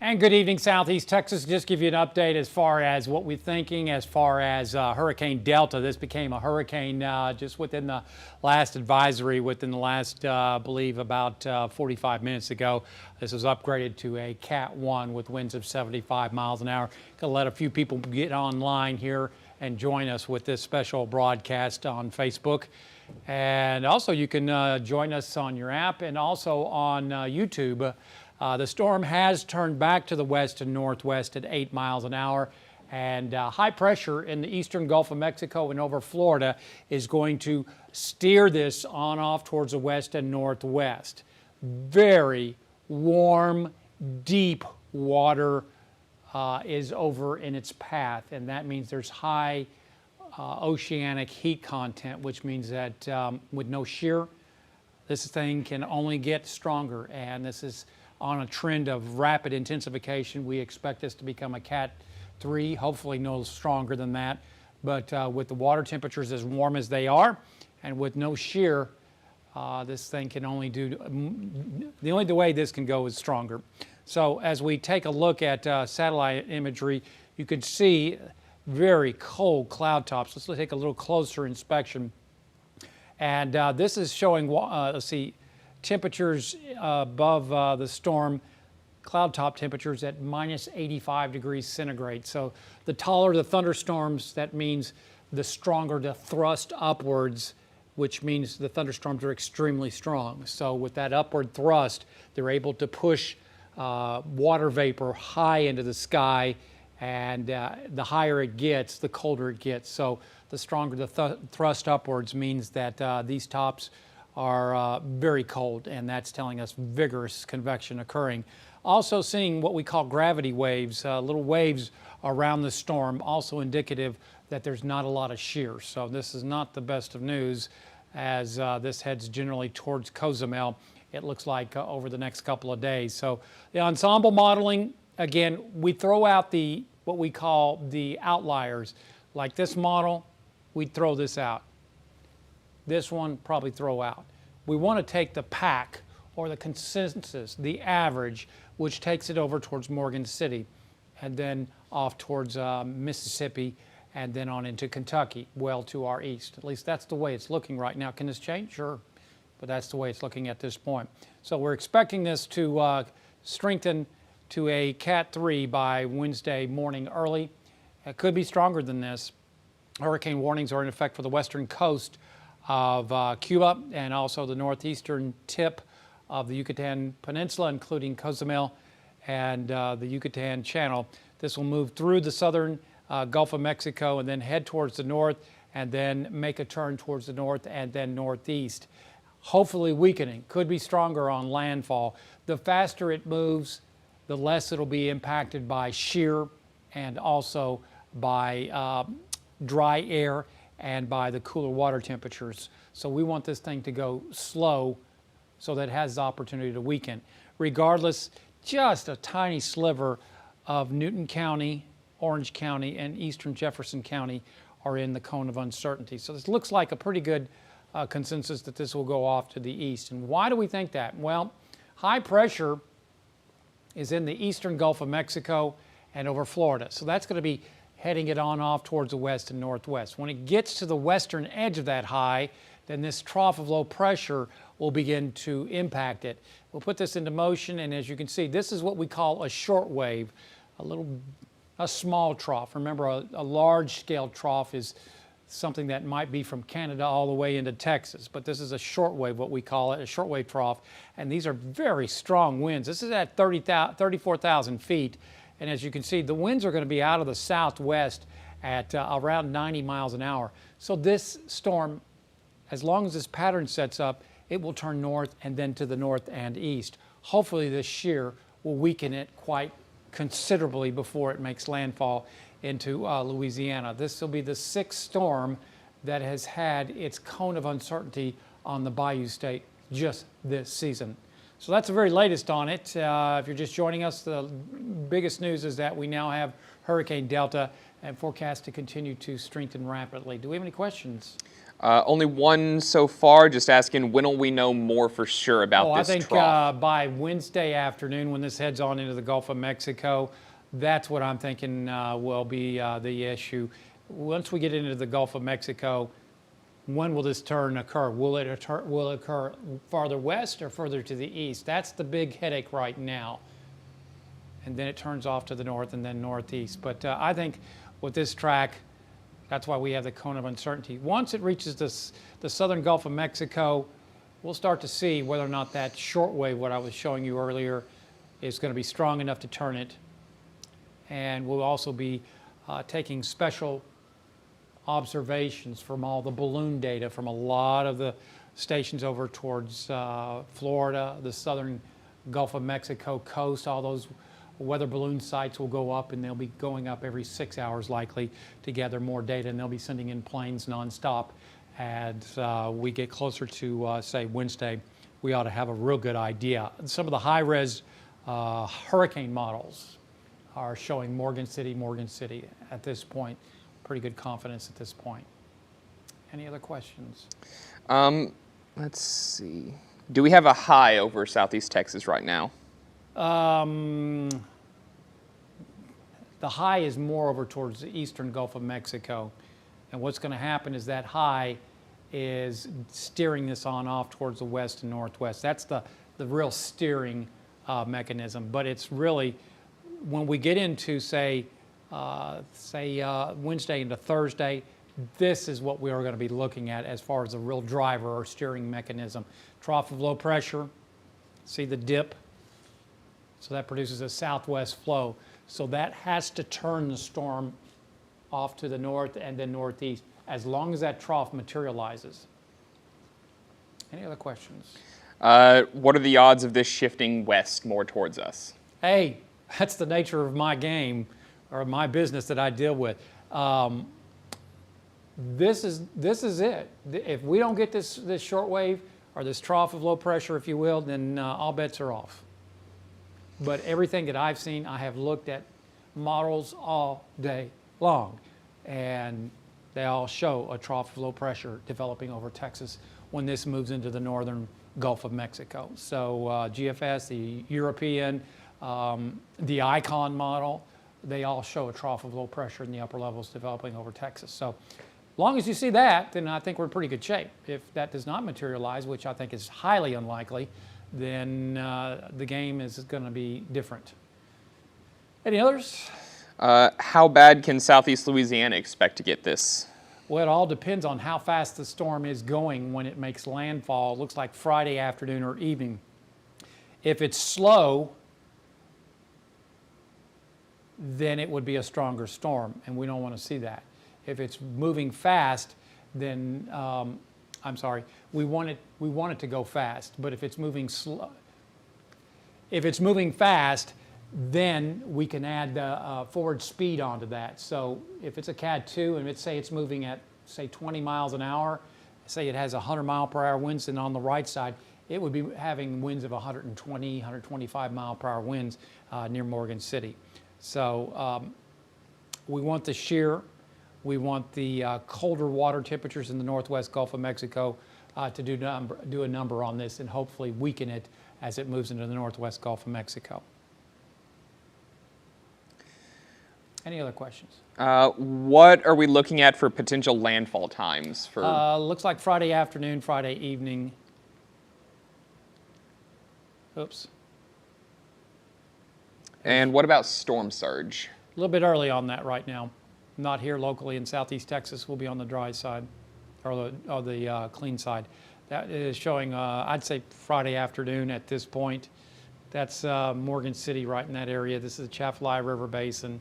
And good evening, Southeast Texas. Just give you an update as far as what we're thinking as far as Hurricane Delta. This became a hurricane just within the last advisory, within the last, I believe, about 45 minutes ago. This was upgraded to a Cat 1 with winds of 75 miles an hour. Gonna let a few people get online here and join us with this special broadcast on Facebook. And also you can join us on your app and also on YouTube. The storm has turned back to the west and northwest at 8 miles an hour, and high pressure in the eastern Gulf of Mexico and over Florida is going to steer this on off towards the west and northwest. Very warm, deep water is over in its path, and that means there's high oceanic heat content, which means that with no shear, this thing can only get stronger, and this is on a trend of rapid intensification. We expect this to become a Cat 3, hopefully no stronger than that. But with the water temperatures as warm as they are and with no shear, this thing can only do, the only way this can go is stronger. So as we take a look at satellite imagery, you can see very cold cloud tops. Let's take a little closer inspection. And this is showing, let's see, temperatures above the storm, cloud top temperatures at minus 85 degrees centigrade. So the taller the thunderstorms, that means the stronger the thrust upwards, which means the thunderstorms are extremely strong. So with that upward thrust, they're able to push water vapor high into the sky, and the higher it gets, the colder it gets. So the stronger the thrust upwards means that these tops are very cold, and that's telling us vigorous convection occurring. Also seeing what we call gravity waves, little waves around the storm, also indicative that there's not a lot of shear. So this is not the best of news as this heads generally towards Cozumel, it looks like over the next couple of days. So the ensemble modeling, again, we throw out what we call the outliers. Like this model, we'd throw this out. This one probably throw out. We want to take the pack or the consensus, the average, which takes it over towards Morgan City and then off towards Mississippi and then on into Kentucky, well to our east. At least that's the way it's looking right now. Can this change? Sure, but that's the way it's looking at this point. So we're expecting this to strengthen to a Cat 3 by Wednesday morning early. It could be stronger than this. Hurricane warnings are in effect for the western coast of Cuba and also the northeastern tip of the Yucatan Peninsula, including Cozumel and the Yucatan Channel. This will move through the southern Gulf of Mexico and then head towards the north and then make a turn towards the north and then northeast. Hopefully weakening, could be stronger on landfall. The faster it moves, the less it'll be impacted by shear and also by dry air and by the cooler water temperatures. So we want this thing to go slow so that it has the opportunity to weaken. Regardless, just a tiny sliver of Newton County, Orange County, and eastern Jefferson County are in the cone of uncertainty. So this looks like a pretty good consensus that this will go off to the east. And why do we think that? Well, high pressure is in the eastern Gulf of Mexico and over Florida. So that's going to be heading it on off towards the west and northwest. When it gets to the western edge of that high, then this trough of low pressure will begin to impact it. We'll put this into motion, and as you can see, this is what we call a short wave, a small trough. Remember, a large-scale trough is something that might be from Canada all the way into Texas, but this is a short wave, what we call it, a short wave trough, and these are very strong winds. This is at 34,000 feet. And as you can see, the winds are going to be out of the southwest at around 90 miles an hour. So this storm, as long as this pattern sets up, it will turn north and then to the north and east. Hopefully this shear will weaken it quite considerably before it makes landfall into Louisiana. This will be the sixth storm that has had its cone of uncertainty on the Bayou State just this season. So that's the very latest on it. If you're just joining us, the biggest news is that we now have Hurricane Delta and forecast to continue to strengthen rapidly. Do we have any questions? Only one so far. Just asking, when will we know more for sure about this trough? I think by Wednesday afternoon, when this heads on into the Gulf of Mexico, that's what I'm thinking will be the issue. Once we get into the Gulf of Mexico, when will this turn occur? Will it occur farther west or further to the east? That's the big headache right now. And then it turns off to the north and then northeast. But I think with this track, that's why we have the cone of uncertainty. Once it reaches the southern Gulf of Mexico, we'll start to see whether or not that shortwave, what I was showing you earlier, is going to be strong enough to turn it. And we'll also be taking special observations from all the balloon data from a lot of the stations over towards Florida, the southern Gulf of Mexico coast. All those weather balloon sites will go up, and they'll be going up every 6 hours likely to gather more data, and they'll be sending in planes nonstop. As we get closer to, say, Wednesday, we ought to have a real good idea. Some of the high-res hurricane models are showing Morgan City at this point. Pretty good confidence at this point. Any other questions? Let's see. Do we have a high over Southeast Texas right now? The high is more over towards the eastern Gulf of Mexico. And what's going to happen is that high is steering this on off towards the west and northwest. That's the real steering mechanism. But it's really, when we get into, say Wednesday into Thursday, this is what we are going to be looking at as far as the real driver or steering mechanism. Trough of low pressure, see the dip? So that produces a southwest flow. So that has to turn the storm off to the north and then northeast as long as that trough materializes. Any other questions? What are the odds of this shifting west more towards us? Hey, that's the nature of my game or my business that I deal with. This is it. If we don't get this short wave or this trough of low pressure, if you will, then all bets are off. But everything that I've seen, I have looked at models all day long, and they all show a trough of low pressure developing over Texas when this moves into the northern Gulf of Mexico. So GFS, the European, the ICON model, they all show a trough of low pressure in the upper levels developing over Texas. So as long as you see that, then I think we're in pretty good shape. If that does not materialize, which I think is highly unlikely, then the game is going to be different. Any others? How bad can Southeast Louisiana expect to get this? Well, it all depends on how fast the storm is going when it makes landfall. It looks like Friday afternoon or evening. If it's slow, then it would be a stronger storm, and we don't want to see that. If it's moving fast, then we want it to go fast. But if it's moving slow, if it's moving fast, then we can add the forward speed onto that. So if it's a Cat 2 and say it's moving at, say, 20 miles an hour, say it has 100 mile per hour winds, and on the right side, it would be having winds of 120, 125 mile per hour winds near Morgan City. So we want the shear. We want the colder water temperatures in the northwest Gulf of Mexico to do a number on this and hopefully weaken it as it moves into the northwest Gulf of Mexico. Any other questions? What are we looking at for potential landfall times? Looks like Friday afternoon, Friday evening. Oops. And what about storm surge? A little bit early on that right now. Not here locally in southeast Texas. We'll be on the dry side or the clean side. That is showing, I'd say, Friday afternoon at this point. That's Morgan City right in that area. This is the Chaffalaya River Basin.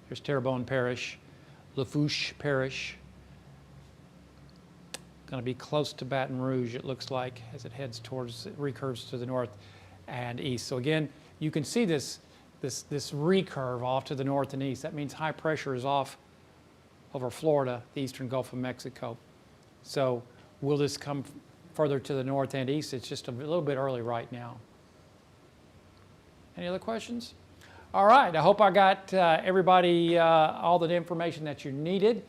There's Terrebonne Parish, Lafourche Parish. Going to be close to Baton Rouge, it looks like, as it heads towards, it recurves to the north and east. So again, you can see this recurve off to the north and east. That means high pressure is off over Florida, the eastern Gulf of Mexico. So will this come further to the north and east? It's just a little bit early right now. Any other questions? All right, I hope I got everybody all the information that you needed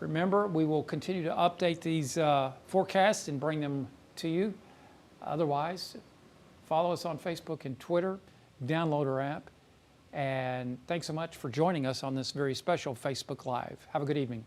Remember, we will continue to update these forecasts and bring them to you. Otherwise, follow us on Facebook and Twitter, download our app, and thanks so much for joining us on this very special Facebook Live. Have a good evening.